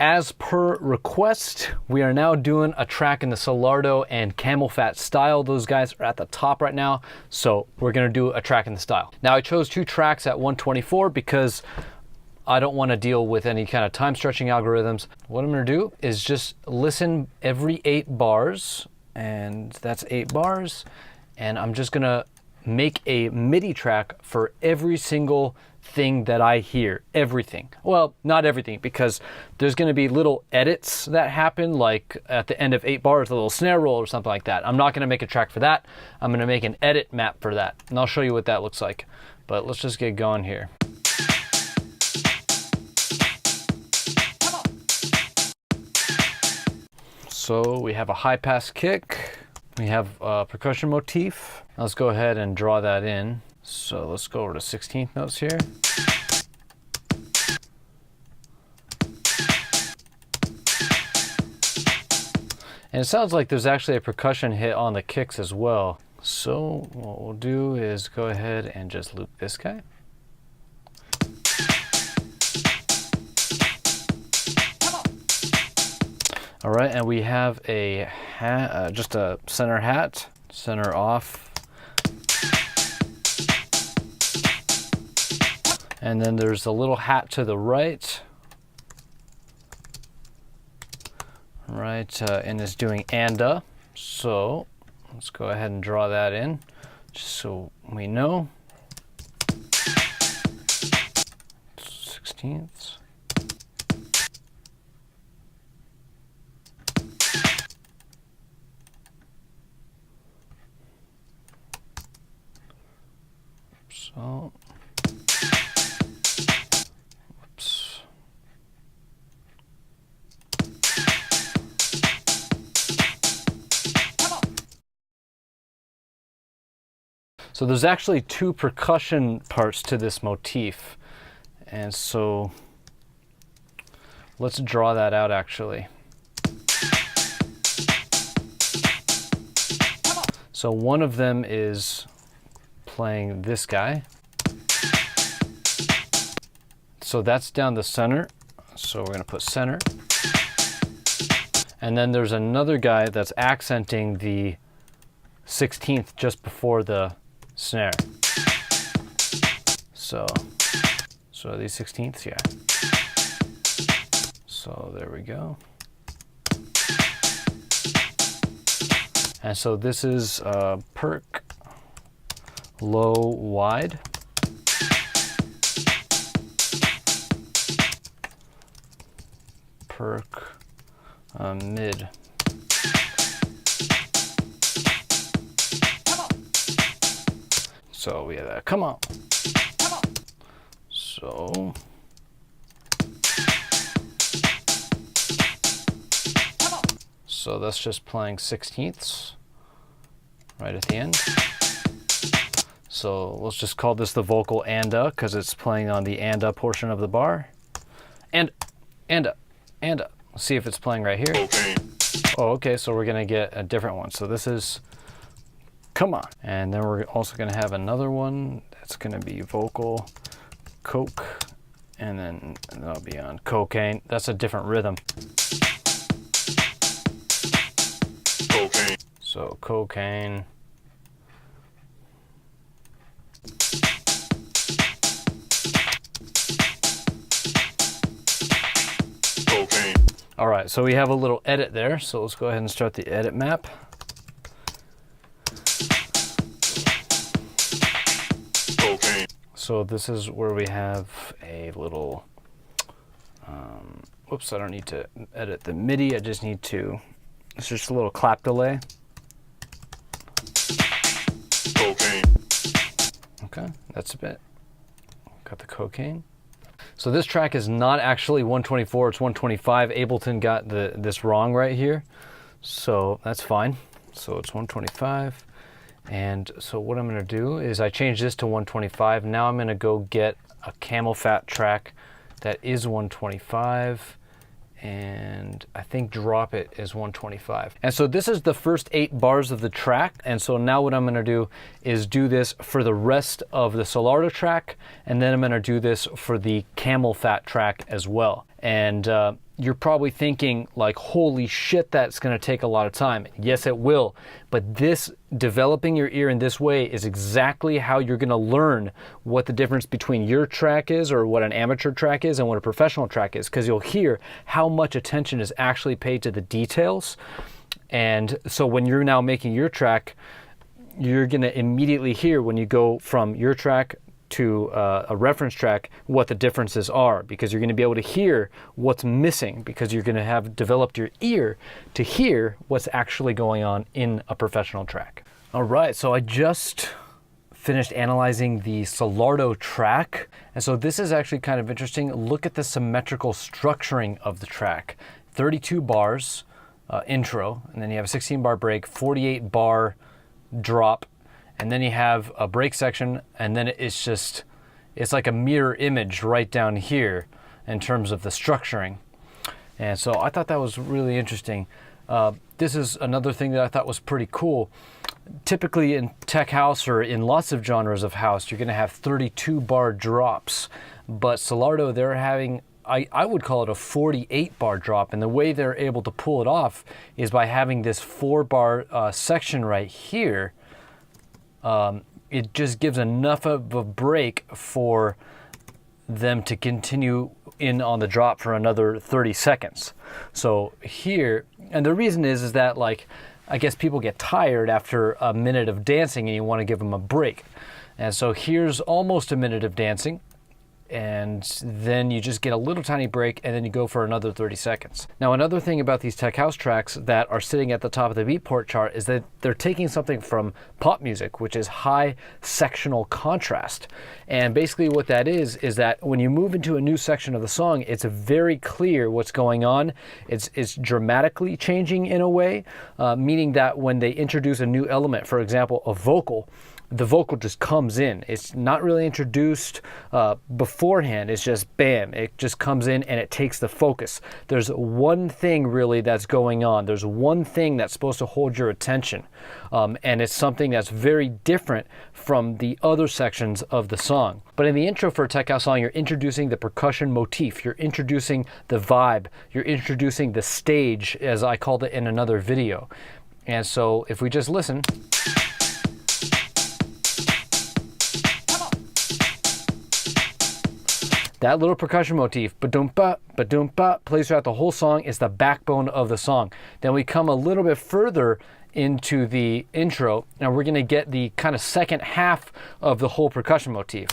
as per request, we are now doing a track in the Solardo and camel fat style. Those guys are at the top right now, so we're gonna do a track in the style. Now I chose 2 tracks at 124 because I don't want to deal with any kind of time stretching algorithms. What I'm gonna do is just listen every 8 bars, and that's 8 bars, and I'm just gonna make a MIDI track for every single thing that I hear. Everything. Well, not everything, because there's going to be little edits that happen, like at the end of 8 bars, a little snare roll or something like that. I'm not going to make a track for that. I'm going to make an edit map for that, and I'll show you what that looks like. But let's just get going here. So we have a high pass kick. We have a percussion motif. Let's go ahead and draw that in. So let's go over to 16th notes here. And it sounds like there's actually a percussion hit on the kicks as well. So what we'll do is go ahead and just loop this guy. All right, and we have a hat, just a center hat, center off. And then there's a little hat to the right. And it's doing anda. So let's go ahead and draw that in, just so we know. 16ths. So, whoops. So there's actually 2 percussion parts to this motif. And so let's draw that out actually. So one of them is playing this guy. So that's down the center. So we're gonna put center. And then there's another guy that's accenting the 16th just before the snare. So these 16ths, yeah. So there we go. And so this is perc, low, wide. Perc, mid. So we have that, come on. So that's just playing 16ths right at the end. So let's just call this the vocal anda because it's playing on the anda portion of the bar. And anda. Let's see if it's playing right here. Okay. Oh, okay, so we're gonna get a different one. So this is come on. And then we're also gonna have another one that's gonna be vocal coke, and then that'll be on cocaine. That's a different rhythm. Cocaine. So cocaine. Cocaine. All right, so we have a little edit there. So let's go ahead and start the edit map. Cocaine. So this is where we have a little, whoops, I don't need to edit the MIDI. I just need to, it's just a little clap delay. Cocaine. Okay, that's a bit. Got the cocaine. So this track is not actually 124, it's 125. Ableton got this wrong right here. So that's fine. So it's 125. And so what I'm gonna do is I changed this to 125. Now I'm gonna go get a camel fat track that is 125. And I think drop it is 125. And so this is the first 8 bars of the track. And so now what I'm gonna do is do this for the rest of the Solardo track. And then I'm gonna do this for the camel fat track as well. And you're probably thinking like, holy shit, that's going to take a lot of time. Yes, it will. But this, developing your ear in this way, is exactly how you're going to learn what the difference between your track is, or what an amateur track is, and what a professional track is, because you'll hear how much attention is actually paid to the details. And so when you're now making your track, you're going to immediately hear, when you go from your track to a reference track, what the differences are, because you're going to be able to hear what's missing, because you're going to have developed your ear to hear what's actually going on in a professional track. All right, so I just finished analyzing the Solardo track, and so this is actually kind of interesting. Look at the symmetrical structuring of the track. 32 bars intro, and then you have a 16 bar break, 48 bar drop, and then you have a break section, and then it's like a mirror image right down here in terms of the structuring. And so I thought that was really interesting. This is another thing that I thought was pretty cool. Typically in tech house, or in lots of genres of house, you're going to have 32 bar drops, but Solardo, they're having, I would call it a 48 bar drop, and the way they're able to pull it off is by having this 4 bar section right here. It just gives enough of a break for them to continue in on the drop for another 30 seconds. So here, and the reason is that, like, I guess people get tired after a minute of dancing and you want to give them a break. And so here's almost a minute of dancing, and then you just get a little tiny break, and then you go for another 30 seconds. Now, another thing about these tech house tracks that are sitting at the top of the Beatport chart is that they're taking something from pop music, which is high sectional contrast. And basically what that is that when you move into a new section of the song, it's very clear what's going on. It's dramatically changing in a way, meaning that when they introduce a new element, for example, a vocal, the vocal just comes in. It's not really introduced beforehand. It's just bam, it just comes in and it takes the focus. There's one thing really that's going on. There's one thing that's supposed to hold your attention, and it's something that's very different from the other sections of the song. But in the intro for a tech house song, you're introducing the percussion motif, you're introducing the vibe, you're introducing the stage, as I called it in another video. And so if we just listen, that little percussion motif, ba-dum-ba, ba-dum-ba, plays throughout the whole song, is the backbone of the song. Then we come a little bit further into the intro, and we're going to get the kind of second half of the whole percussion motif.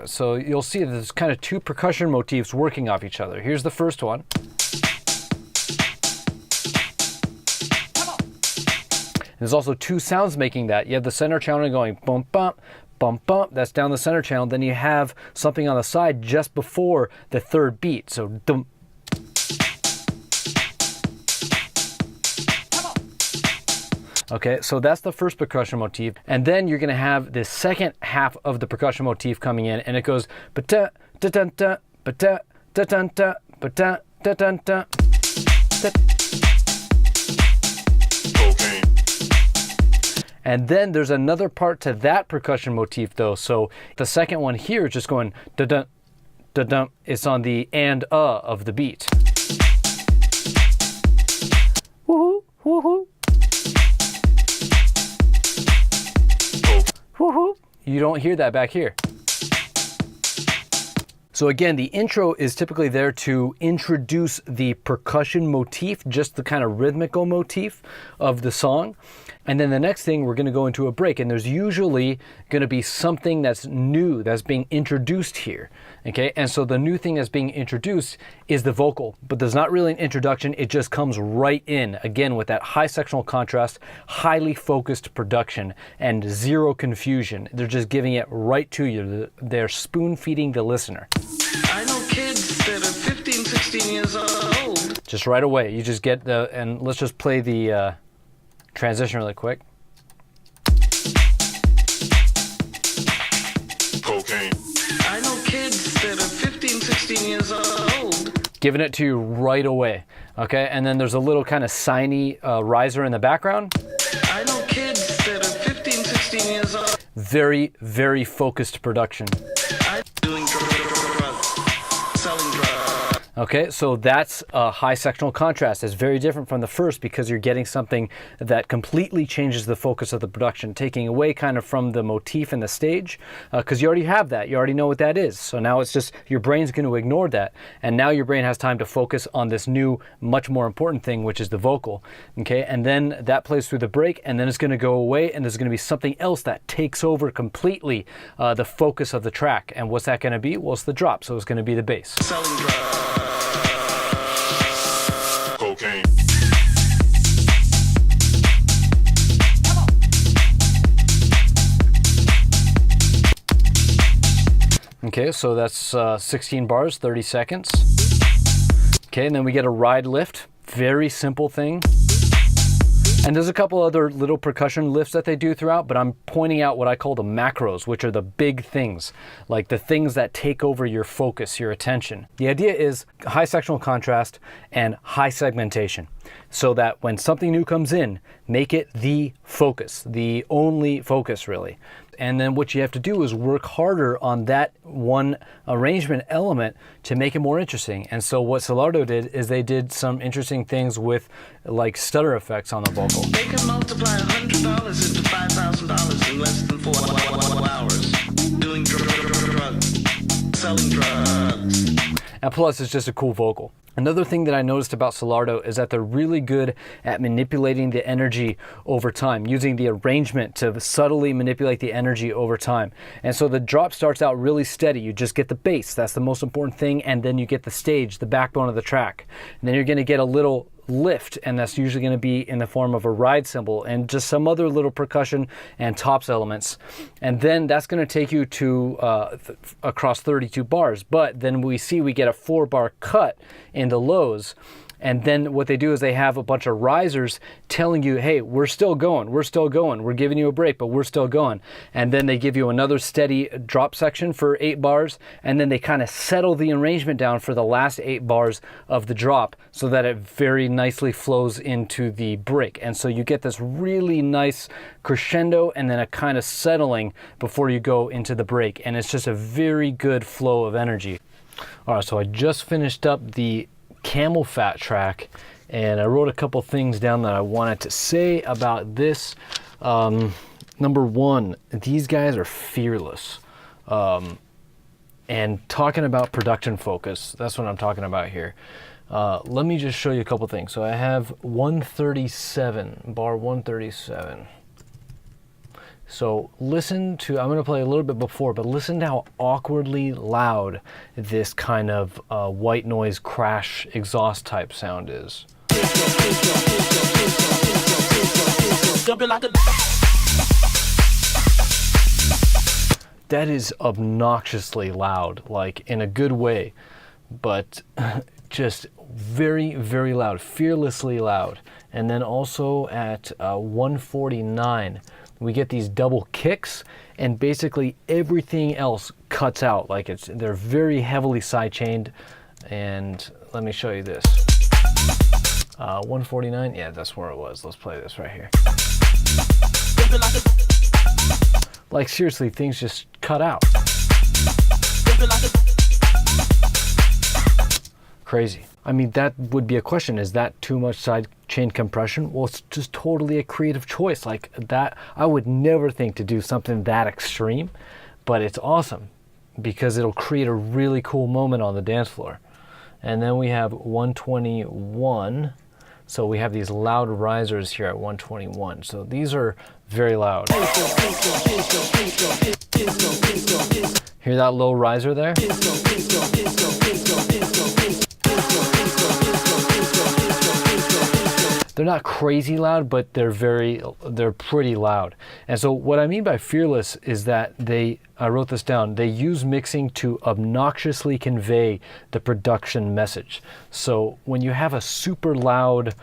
So you'll see that there's kind of two percussion motifs working off each other. Here's the first one. There's also two sounds making that. You have the center channel going bump, bump, bump, bump. That's down the center channel. Then you have something on the side just before the third beat. So dum. Okay, so that's the first percussion motif. And then you're going to have the second half of the percussion motif coming in, and it goes ba-ta, da-dun-da, ba-ta, da-dun-da, ba-ta, da-dun-da. And then there's another part to that percussion motif though. So the second one here is just going da-dun, da-dun. It's on the and of the beat. Woohoo, woohoo. Woohoo. You don't hear that back here. So again, the intro is typically there to introduce the percussion motif, just the kind of rhythmical motif of the song. And then the next thing, we're going to go into a break, and there's usually going to be something that's new that's being introduced here. Okay, and so the new thing that's being introduced is the vocal, but there's not really an introduction. It just comes right in, again, with that high sectional contrast, highly focused production, and zero confusion. They're just giving it right to you. They're spoon feeding the listener. I know kids that are 15, 16 years old. Just right away, you just get the, and let's just play the transition really quick. Cocaine. I know kids that are 15, 16 years old. Giving it to you right away, okay? And then there's a little kind of siny riser in the background. I know kids that are 15, 16 years old. very, very focused production. I'm doing drugs, selling drugs. Okay, so that's a high sectional contrast. It's very different from the first because you're getting something that completely changes the focus of the production, taking away kind of from the motif and the stage, because you already have that. You already know what that is. So now it's just your brain's going to ignore that, and now your brain has time to focus on this new, much more important thing, which is the vocal. Okay, and then that plays through the break, and then it's going to go away, and there's going to be something else that takes over completely the focus of the track. And what's that going to be? Well, it's the drop, so it's going to be the bass. Selling drugs. Cocaine. Okay, so that's 16 bars, 30 seconds. Okay, and then we get a ride lift. Very simple thing. And there's a couple other little percussion lifts that they do throughout, but I'm pointing out what I call the macros, which are the big things, like the things that take over your focus, your attention. The idea is high sectional contrast and high segmentation, so that when something new comes in, make it the focus, the only focus really. And then what you have to do is work harder on that one arrangement element to make it more interesting. And so what Solardo did is they did some interesting things with like stutter effects on the vocal. They can multiply $100 into $5,000 in less than 4 hours. Doing drugs, selling drugs. And plus, it's just a cool vocal. Another thing that I noticed about Solardo is that they're really good at manipulating the energy over time, using the arrangement to subtly manipulate the energy over time. And so the drop starts out really steady. You just get the bass, that's the most important thing, and then you get the stage, the backbone of the track. And then you're going to get a little lift, and that's usually going to be in the form of a ride cymbal and just some other little percussion and tops elements, and then that's going to take you to across 32 bars. But then we get a 4-bar cut in the lows, and then what they do is they have a bunch of risers telling you, hey, we're still going, we're giving you a break, but we're still going. And then they give you another steady drop section for 8 bars, and then they kind of settle the arrangement down for the last 8 bars of the drop so that it very nicely flows into the break. And so you get this really nice crescendo and then a kind of settling before you go into the break. And it's just a very good flow of energy. All right, so I just finished up the Camel Fat track, and I wrote a couple things down that I wanted to say about this. Number one, these guys are fearless. And talking about production focus, that's what I'm talking about here. Let me just show you a couple things. So I have 137, bar 137. So listen to, I'm going to play a little bit before, but listen to how awkwardly loud this kind of white noise crash exhaust type sound is. That is obnoxiously loud, like in a good way, but just very, very loud, fearlessly loud. And then also at 149, we get these double kicks, and basically everything else cuts out. Like they're very heavily sidechained. And let me show you this. 149, yeah, that's where it was. Let's play this right here. Like seriously, things just cut out. Crazy. I mean, that would be a question. Is that too much side chain compression? Well, it's just totally a creative choice. Like that, I would never think to do something that extreme, but it's awesome because it'll create a really cool moment on the dance floor. And then we have 121. So we have these loud risers here at 121. So these are very loud. Hear that low riser there? They're not crazy loud, but they're pretty loud. And so what I mean by fearless is that I wrote this down, they use mixing to obnoxiously convey the production message. So when you have a super loud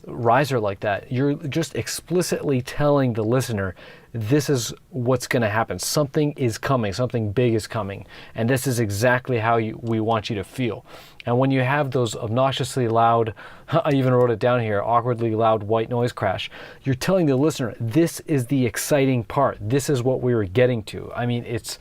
riser like that, you're just explicitly telling the listener, this is what's going to happen. Something is coming, something big is coming, and this is exactly how we want you to feel. And when you have those obnoxiously loud, I even wrote it down here, awkwardly loud white noise crash, you're telling the listener, this is the exciting part. This is what we were getting to. I mean, it's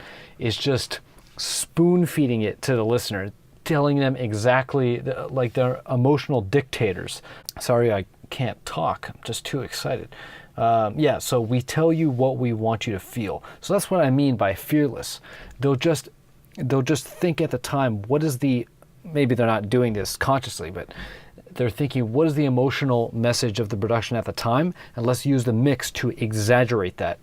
just spoon feeding it to the listener, telling them exactly like they're emotional dictators. Sorry, I can't talk. I'm just too excited. Yeah, so we tell you what we want you to feel. So that's what I mean by fearless. They'll just think at the time, what is the, maybe they're not doing this consciously, but they're thinking, what is the emotional message of the production at the time? And let's use the mix to exaggerate that.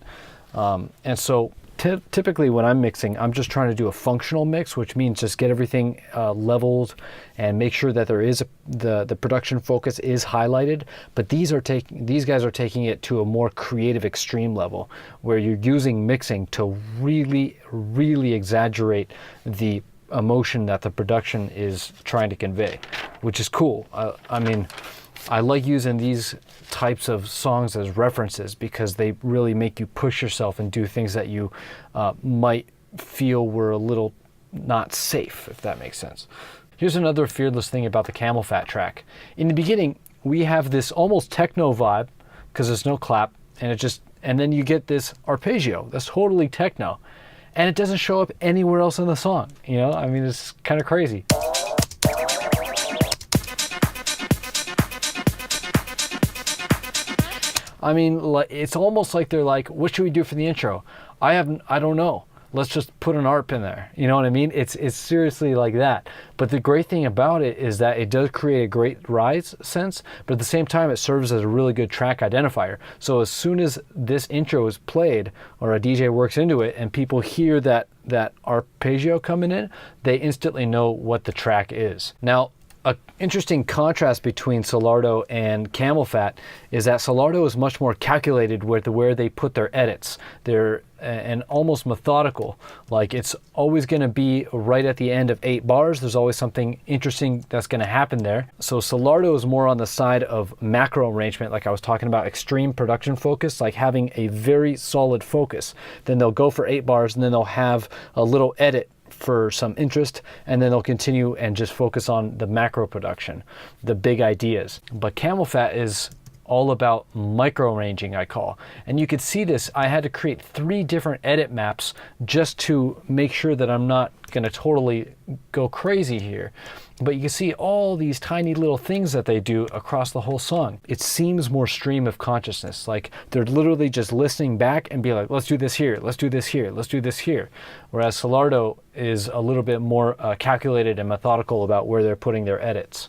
And so typically when I'm mixing, I'm just trying to do a functional mix, which means just get everything leveled and make sure that there is the production focus is highlighted. But these guys are taking it to a more creative extreme level, where you're using mixing to really, really exaggerate the emotion that the production is trying to convey, which is cool. I mean, I like using these types of songs as references because they really make you push yourself and do things that you might feel were a little not safe, if that makes sense. Here's another fearless thing about the Camel Fat track. In the beginning, we have this almost techno vibe because there's no clap, and then you get this arpeggio that's totally techno, and it doesn't show up anywhere else in the song. You know, I mean, it's kind of crazy. I mean, it's almost like they're like, what should we do for the intro? I don't know. Let's just put an ARP in there. You know what I mean? It's seriously like that. But the great thing about it is that it does create a great rise sense, but at the same time, it serves as a really good track identifier. So as soon as this intro is played or a DJ works into it and people hear that arpeggio coming in, they instantly know what the track is. Now, an interesting contrast between Solardo and Camel Fat is that Solardo is much more calculated with where they put their edits. They're and almost methodical. Like it's always going to be right at the end of 8 bars. There's always something interesting that's going to happen there. So Solardo is more on the side of macro arrangement, like I was talking about, extreme production focus, like having a very solid focus. Then they'll go for 8 bars and then they'll have a little edit for some interest, and then they'll continue and just focus on the macro production, the big ideas. But Camel Fat is all about micro arranging, I call. And you could see this, I had to create 3 different edit maps just to make sure that I'm not gonna totally go crazy here. But you can see all these tiny little things that they do across the whole song. It seems more stream of consciousness, like they're literally just listening back and be like, let's do this here, let's do this here, let's do this here. Whereas Solardo is a little bit more calculated and methodical about where they're putting their edits.